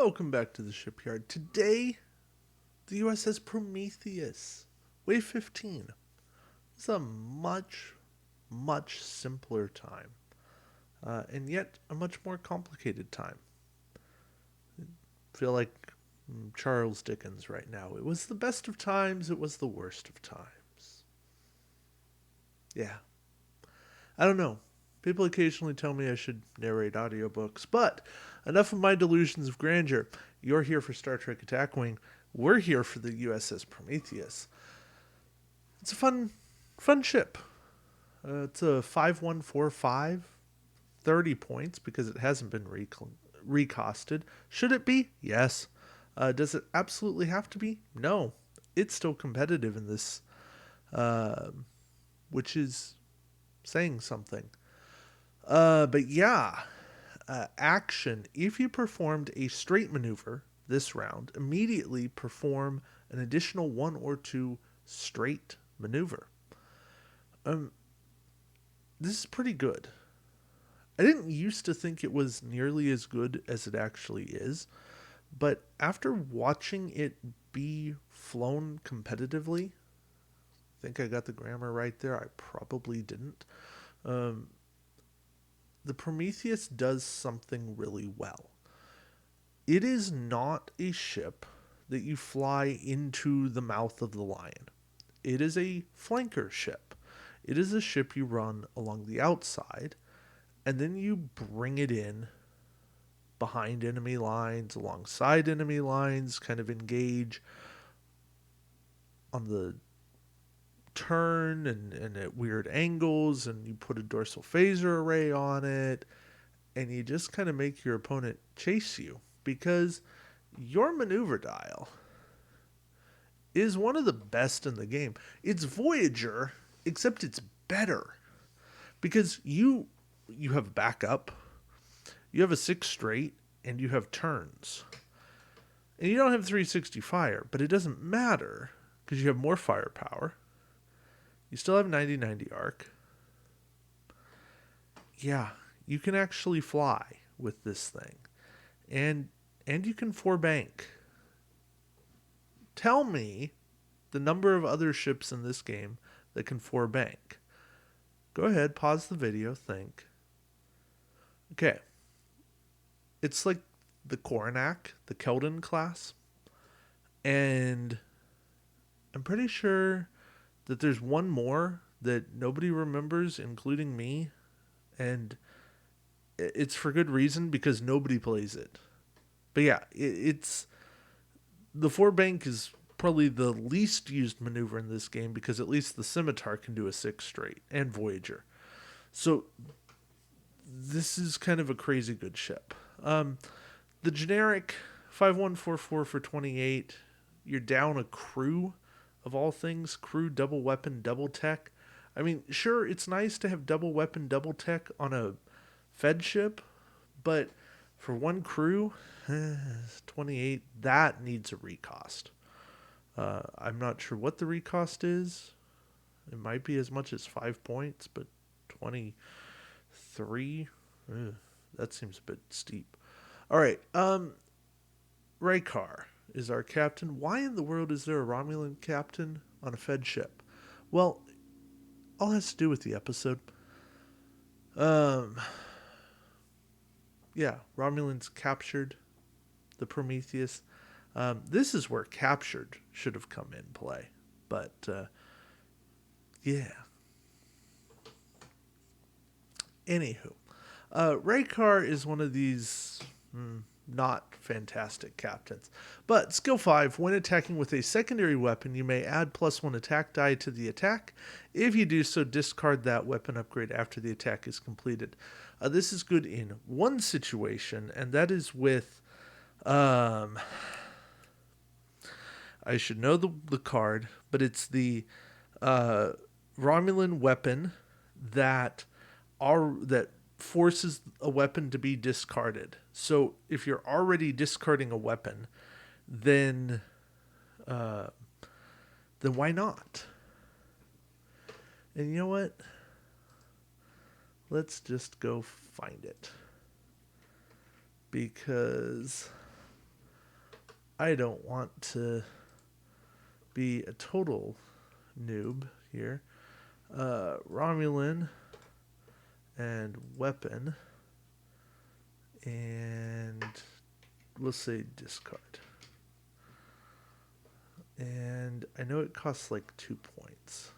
Welcome back to the Shipyard. Today, the USS Prometheus, Wave 15. It's a much simpler time, and yet a much more complicated time. I feel like Charles Dickens right now. It was the best of times, it was the worst of times. Yeah. I don't know. People occasionally tell me I should narrate audiobooks, but enough of my delusions of grandeur. You're here for Star Trek Attack Wing. We're here for the USS Prometheus. It's a fun ship. It's a 5145, 30 points because it hasn't been recosted. Should it be? Yes. Does it absolutely have to be? No. It's still competitive in this, which is saying something. But yeah, action. If you performed a straight maneuver this round, immediately perform an additional one or two straight maneuver. This is pretty good. I didn't used to think it was nearly as good as it actually is, but after watching it be flown competitively, I think I got the grammar right there. I probably didn't. The Prometheus does something really well. It is not a ship that you fly into the mouth of the lion. It is a flanker ship. It is a ship you run along the outside, and then you bring it in behind enemy lines, alongside enemy lines, kind of engage on the turn and at weird angles, and you put a dorsal phaser array on it, and you just kind of make your opponent chase you because your maneuver dial is one of the best in the game. It's Voyager, except it's better because you have backup, you have a 6 straight, and you have turns. And you don't have 360 fire, but it doesn't matter because you have more firepower. You still have 90-90 arc. Yeah, you can actually fly with this thing. And you can 4-bank. Tell me the number of other ships in this game that can 4-bank. Go ahead, pause the video, think. Okay. It's like the Coronac, the Keldon class. And I'm pretty sure that there's one more that nobody remembers, including me, and it's for good reason because nobody plays it. But yeah, it's the 4-bank is probably the least used maneuver in this game because at least the Scimitar can do a 6 straight and Voyager. So this is kind of a crazy good ship. The generic 5144 for 28, you're down a crew. Of all things, crew, double weapon, double tech. I mean, sure, it's nice to have double weapon, double tech on a Fed ship, but for one crew, 28, that needs a recost. I'm not sure what the recost is. It might be as much as 5 points, but 23, that seems a bit steep. All right, Raykar is our captain. Why in the world is there a Romulan captain on a Fed ship? Well, all has to do with the episode. Yeah, Romulans captured the Prometheus. This is where captured should have come in play. But, yeah. Anywho, Raykar is one of these not fantastic captains. But skill 5, when attacking with a secondary weapon, you may add +1 attack die to the attack. If you do so, discard that weapon upgrade after the attack is completed. This is good in one situation, and that is with I should know the card, but it's the Romulan weapon that forces a weapon to be discarded. So if you're already discarding a weapon, then why not? And you know what? Let's just go find it. Because I don't want to be a total noob here. Romulan and weapon. And we'll say discard. And I know it costs like 2 points.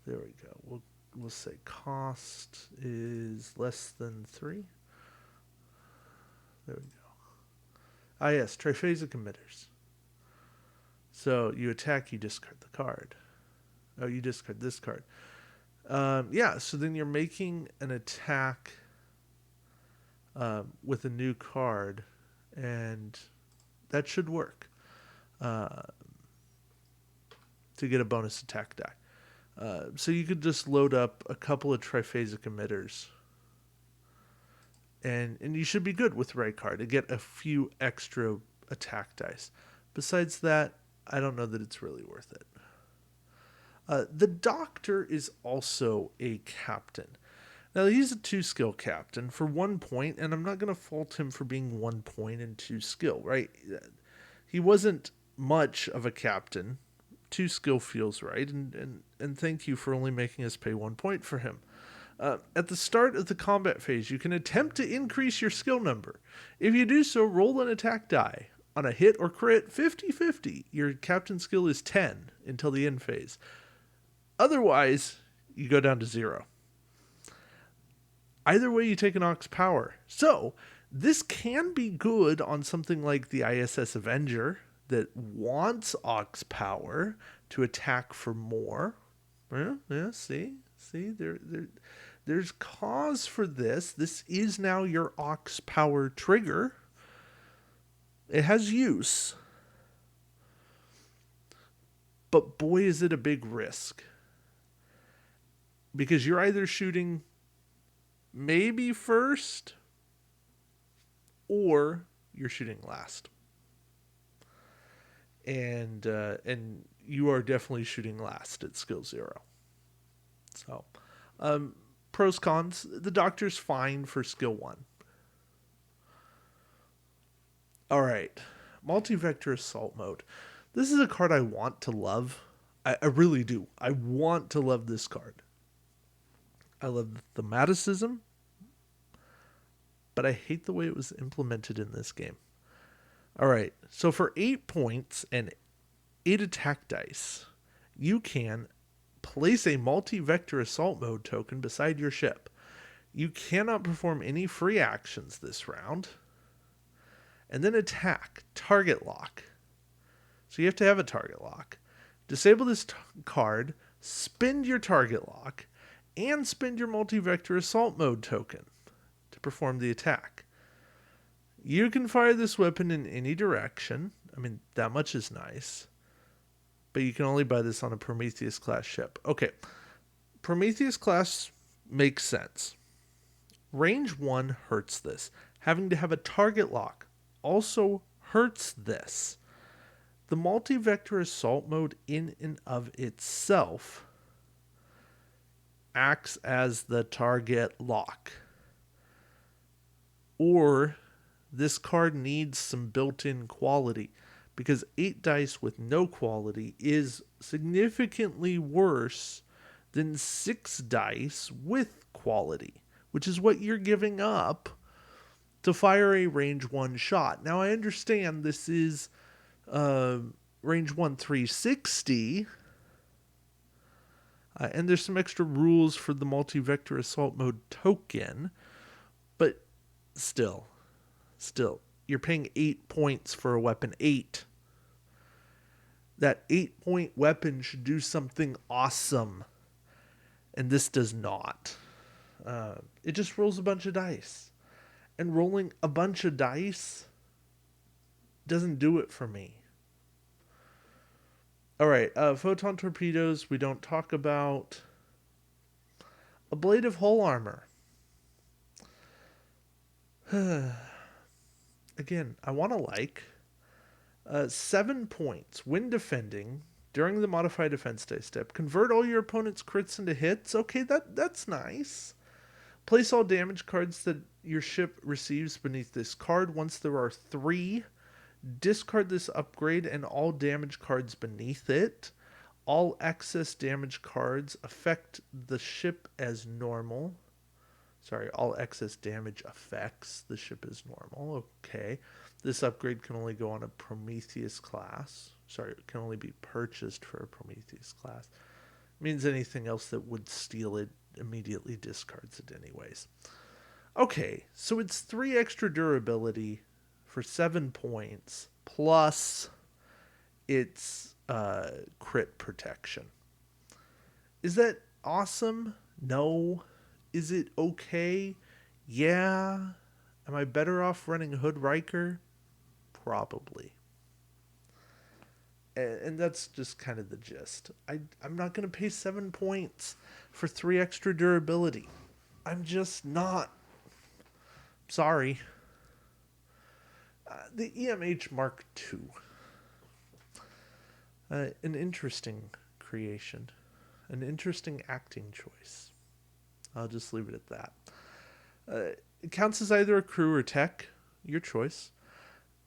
There we go. We'll say cost is less than 3. There we go. Ah, yes, triphasic emitters. So you attack, you discard the card. Oh, you discard this card. Yeah, so then you're making an attack with a new card, and that should work to get a bonus attack die. So you could just load up a couple of triphasic emitters, and you should be good with the right card to get a few extra attack dice. Besides that, I don't know that it's really worth it. The Doctor is also a captain. Now, he's a 2-skill captain for 1 point, and I'm not going to fault him for being 1 point and 2 skill, right? He wasn't much of a captain. 2 skill feels right, and thank you for only making us pay 1 point for him. At the start of the combat phase, you can attempt to increase your skill number. If you do so, roll an attack die. On a hit or crit, 50-50. Your captain skill is 10 until the end phase. Otherwise, you go down to 0. Either way, you take an Ox Power. So, this can be good on something like the ISS Avenger that wants Ox Power to attack for more. Yeah, see, there's cause for this. This is now your Ox Power trigger. It has use. But boy, is it a big risk. Because you're either shooting maybe first or you're shooting last. And you are definitely shooting last at skill 0. So, pros, cons. The Doctor's fine for skill 1. All right, multi-vector assault mode. This is a card I want to love. I really do. I want to love this card. I love the thematicism, but I hate the way it was implemented in this game. All right, so for 8 points and 8 attack dice, you can place a multi-vector assault mode token beside your ship. You cannot perform any free actions this round. And then attack, target lock. So you have to have a target lock. Disable this card, spend your target lock, and spend your multi-vector assault mode token to perform the attack. You can fire this weapon in any direction. I mean, that much is nice. But you can only buy this on a Prometheus class ship. Okay, Prometheus class makes sense. Range 1 hurts this. Having to have a target lock also hurts this. The multi-vector assault mode in and of itself acts as the target lock. Or this card needs some built-in quality, because 8 dice with no quality is significantly worse than 6 dice with quality, which is what you're giving up to fire a range 1 shot. Now, I understand this is range 1 360, and there's some extra rules for the multi-vector assault mode token, but still, you're paying 8 points for a weapon 8. That 8-point weapon should do something awesome, and this does not. It just rolls a bunch of dice, and rolling a bunch of dice doesn't do it for me. All right, photon torpedoes we don't talk about. Ablative hull armor. Again, I want to like. 7 points. When defending during the modified defense dice step, convert all your opponent's crits into hits. Okay, that's nice. Place all damage cards that your ship receives beneath this card. Once there are 3, Discard this upgrade and all damage cards beneath it. All excess damage cards affect the ship as normal. Sorry, all excess damage affects the ship as normal. Okay. This upgrade can only go on a Prometheus class. Sorry, it can only be purchased for a Prometheus class. It means anything else that would steal it immediately discards it anyways. Okay, so it's 3 extra durability for 7 points, plus its crit protection. Is that awesome? No. Is it okay? Yeah. Am I better off running Hood Riker? Probably. And that's just kind of the gist. I'm not going to pay 7 points for 3 extra durability. I'm just not. Sorry. The EMH Mark II. An interesting creation. An interesting acting choice. I'll just leave it at that. It counts as either a crew or tech. Your choice.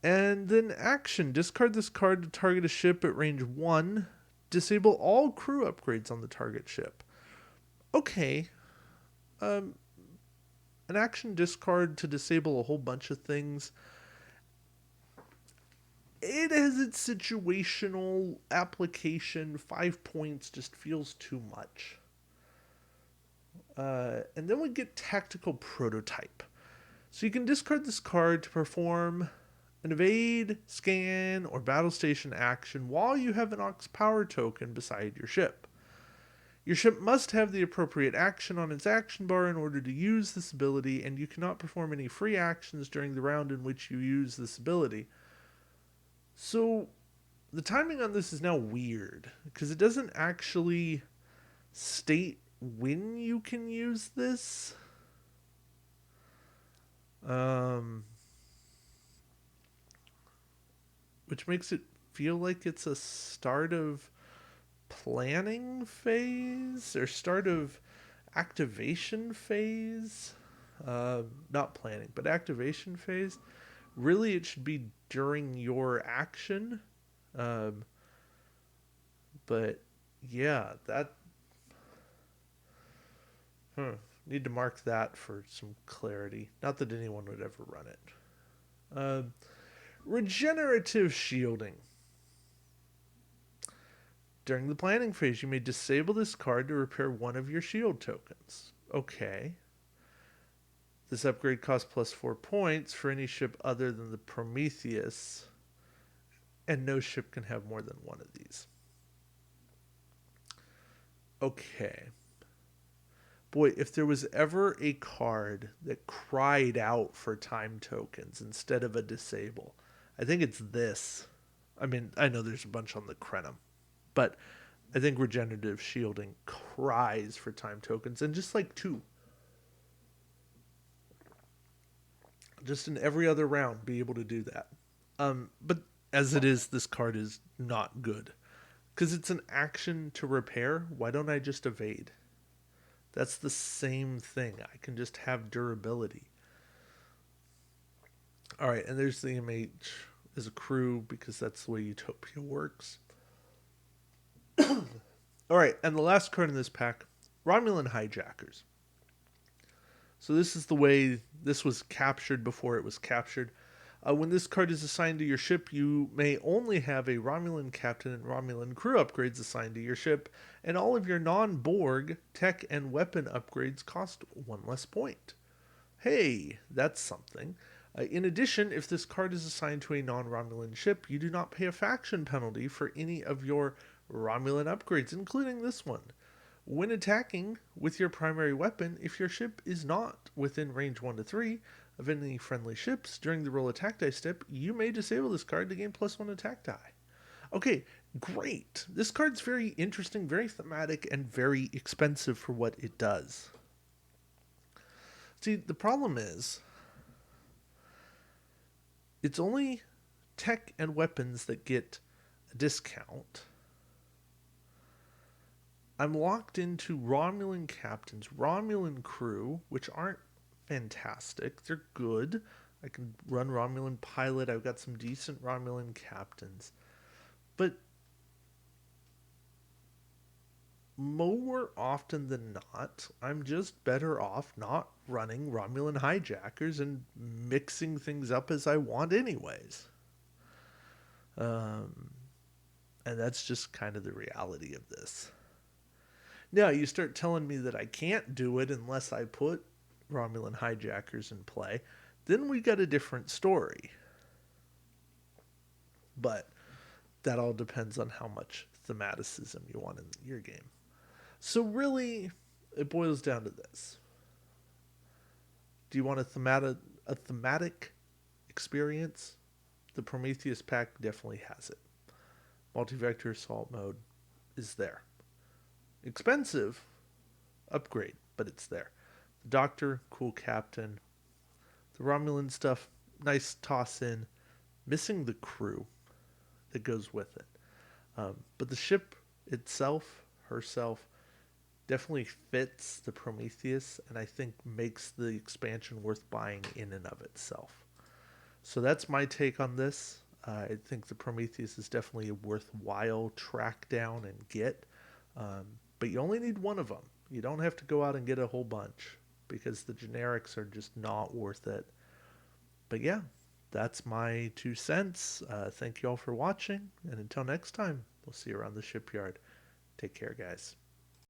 And then action. Discard this card to target a ship at range 1. Disable all crew upgrades on the target ship. Okay. An action discard to disable a whole bunch of things. It has its situational application. 5 points just feels too much. And then we get Tactical Prototype. So you can discard this card to perform an evade, scan, or battle station action while you have an aux power token beside your ship. Your ship must have the appropriate action on its action bar in order to use this ability, and you cannot perform any free actions during the round in which you use this ability. So the timing on this is now weird, because it doesn't actually state when you can use this. Which makes it feel like it's a start of planning phase or start of activation phase. Not planning, but activation phase. Really, it should be during your action. But yeah, that. Need to mark that for some clarity. Not that anyone would ever run it. Regenerative Shielding. During the planning phase, you may disable this card to repair one of your shield tokens. Okay. This upgrade costs plus 4 points for any ship other than the Prometheus, and no ship can have more than one of these. Okay. Boy, if there was ever a card that cried out for time tokens instead of a disable, I think it's this. I mean, I know there's a bunch on the Krenum, but I think Regenerative Shielding cries for time tokens, and just like 2. Just in every other round, be able to do that. But as it is, this card is not good. Because it's an action to repair, why don't I just evade? That's the same thing. I can just have durability. Alright, and there's the MH as a crew, because that's the way Utopia works. Alright, and the last card in this pack, Romulan Hijackers. So this is the way this was captured before it was captured. When this card is assigned to your ship, you may only have a Romulan captain and Romulan crew upgrades assigned to your ship, and all of your non-Borg tech and weapon upgrades cost 1 less point. Hey, that's something. In addition, if this card is assigned to a non-Romulan ship, you do not pay a faction penalty for any of your Romulan upgrades, including this one. When attacking with your primary weapon, if your ship is not within range 1 to 3 of any friendly ships during the roll attack die step, you may disable this card to gain +1 attack die. Okay, great. This card's very interesting, very thematic, and very expensive for what it does. See, the problem is, it's only tech and weapons that get a discount. I'm locked into Romulan captains, Romulan crew, which aren't fantastic. They're good. I can run Romulan pilot. I've got some decent Romulan captains. But more often than not, I'm just better off not running Romulan hijackers and mixing things up as I want, anyways. Um, and that's just kind of the reality of this. Now, you start telling me that I can't do it unless I put Romulan hijackers in play, then we got a different story. But that all depends on how much thematicism you want in your game. So, really, it boils down to this. Do you want a thematic experience? The Prometheus pack definitely has it. Multi-vector assault mode is there. Expensive, upgrade, but it's there. The Doctor, cool captain. The Romulan stuff, nice toss in. Missing the crew that goes with it. But the ship itself, herself, definitely fits the Prometheus and I think makes the expansion worth buying in and of itself. So that's my take on this. I think the Prometheus is definitely a worthwhile track down and get. But you only need one of them. You don't have to go out and get a whole bunch because the generics are just not worth it. But yeah, that's my 2 cents. Thank you all for watching. And until next time, we'll see you around the shipyard. Take care, guys.